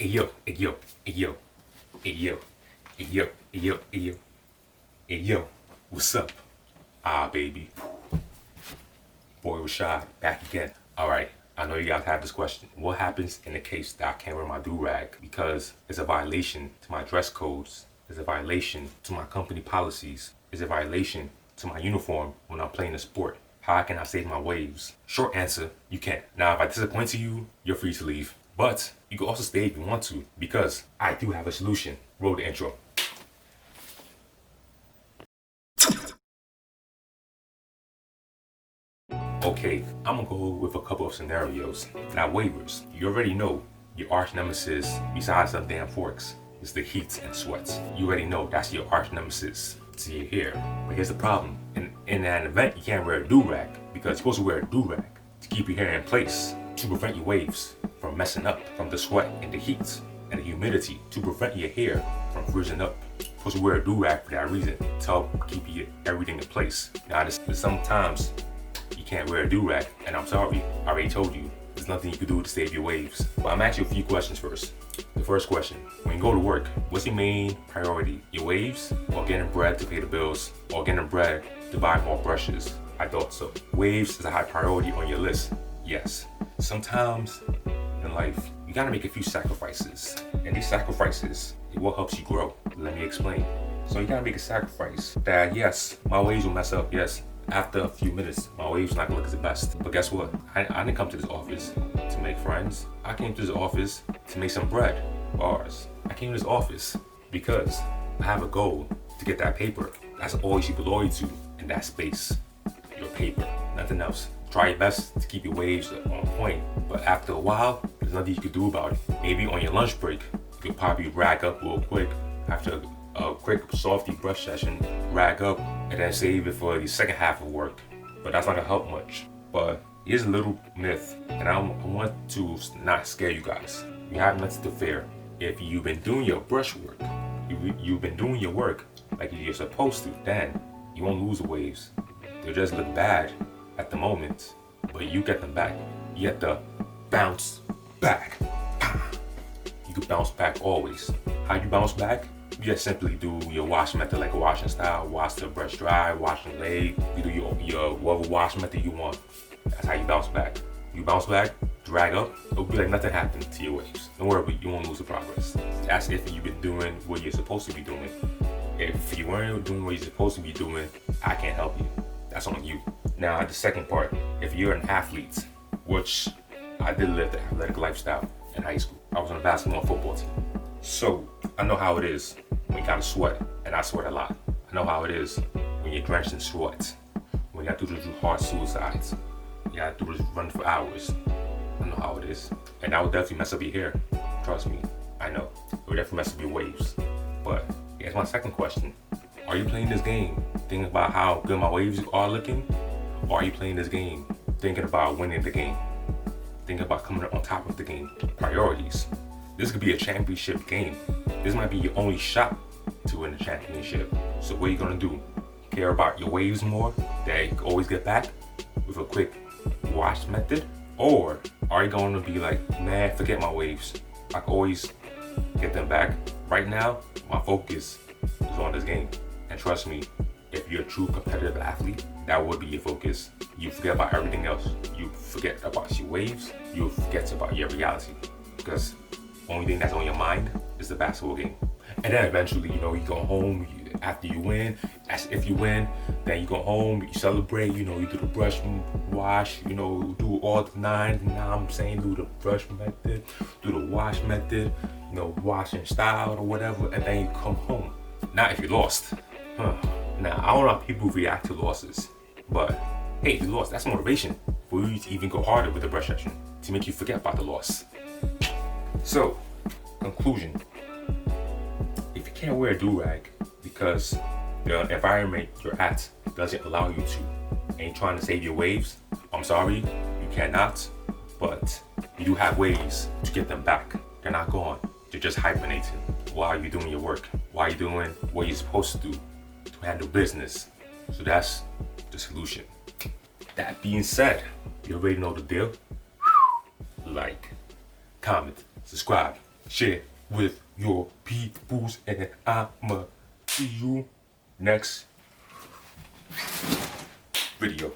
Hey yo, hey yo, hey yo, hey yo, hey yo, hey yo, hey yo, hey yo, what's up? Ah, baby. Boy was shy, back again. Alright, I know you guys have this question. What happens in the case that I can't wear my do-rag? Because it's a violation to my dress codes, it's a violation to my company policies, it's a violation to my uniform when I'm playing a sport. How can I save my waves? Short answer, you can't. Now, if I disappoint you, you're free to leave. But you can also stay if you want to, because I do have a solution. Roll the intro. Okay, I'm gonna go with a couple of scenarios. Now, waivers, you already know your arch nemesis, besides some damn forks, is the heat and sweats. You already know that's your arch nemesis to your hair. But here's the problem. In an event, you can't wear a do-rag because you're supposed to wear a do-rag to keep your hair in place, to prevent your waves from messing up from the sweat and the heat and the humidity, to prevent your hair from freezing up. You're supposed to wear a do-rag for that reason, to help keep everything in place. Now, sometimes you can't wear a do-rag, and I'm sorry, I already told you, there's nothing you can do to save your waves. But I'm asking you a few questions first. The first question, when you go to work, what's your main priority? Your waves, or getting bread to pay the bills, or getting bread to buy more brushes? I thought so. Waves is a high priority on your list. Yes. Sometimes in life, you gotta make a few sacrifices. And these sacrifices is what helps you grow. Let me explain. So you gotta make a sacrifice that, yes, my waves will mess up, yes. After a few minutes, my waves not gonna look as the best. But guess what? I didn't come to this office to make friends. I came to this office to make some bread, bars. I came to this office because I have a goal to get that paper. That's all you should be loyal to in that space. Your paper, nothing else. Try your best to keep your waves on point, but after a while, there's nothing you can do about it. Maybe on your lunch break, you could probably rag up real quick after a quick softy brush session, rag up, and then save it for the second half of work. But that's not gonna help much. But here's a little myth, and I want to not scare you guys. You have nothing to fear. If you've been doing your brush work, you've been doing your work like you're supposed to, then you won't lose the waves. They'll just look bad at the moment, but you get them back. You have to bounce back. You can bounce back always. How you bounce back? You just simply do your wash method, like a washing style. Wash the brush dry, wash the leg. You do your whatever wash method you want. That's how you bounce back. You bounce back, drag up, it'll be like nothing happened to your waves. Don't worry, you won't lose the progress. That's if you've been doing what you're supposed to be doing. If you weren't doing what you're supposed to be doing, I can't help you. That's on you. Now, the second part, if you're an athlete, which I did live the athletic lifestyle in high school. I was on a basketball and football team. So I know how it is when you gotta sweat, and I sweat a lot. I know how it is when you're drenched in sweat, when you have to do hard suicides, you have to run for hours. I know how it is. And that would definitely mess up your hair. Trust me, I know. It would definitely mess up your waves. But here's my second question. Are you playing this game thinking about how good my waves are looking? Or are you playing this game thinking about winning the game? Thinking about coming on top of the game? Priorities. This could be a championship game. This might be your only shot to win the championship. So what are you gonna do? Care about your waves more that you can always get back with a quick wash method? Or are you gonna be like, man, forget my waves. I can always get them back. Right now, my focus is on this game. And trust me, if you're a true competitive athlete, that would be your focus. You forget about everything else. You forget about your waves. You forget about your reality. Because the only thing that's on your mind is the basketball game. And then eventually, you go home after you win. As if you win, then you go home, you celebrate, you do the brush wash, do all the nines. Now I'm saying do the brush method, do the wash method, wash in style or whatever, and then you come home. Now if you lost, now I don't know how people react to losses, but hey, if you lost, that's motivation for you to even go harder with the brush session, to make you forget about the loss. So, conclusion. If you can't wear a do-rag because the environment you're at doesn't allow you to, and you're trying to save your waves, I'm sorry, you cannot, but you do have ways to get them back. They're not gone. They're just hibernating while you're doing your work, while you're doing what you're supposed to do to handle business. So that's the solution. That being said, you already know the deal. Like, comment, subscribe, share with your peoples, and I'ma see you next video.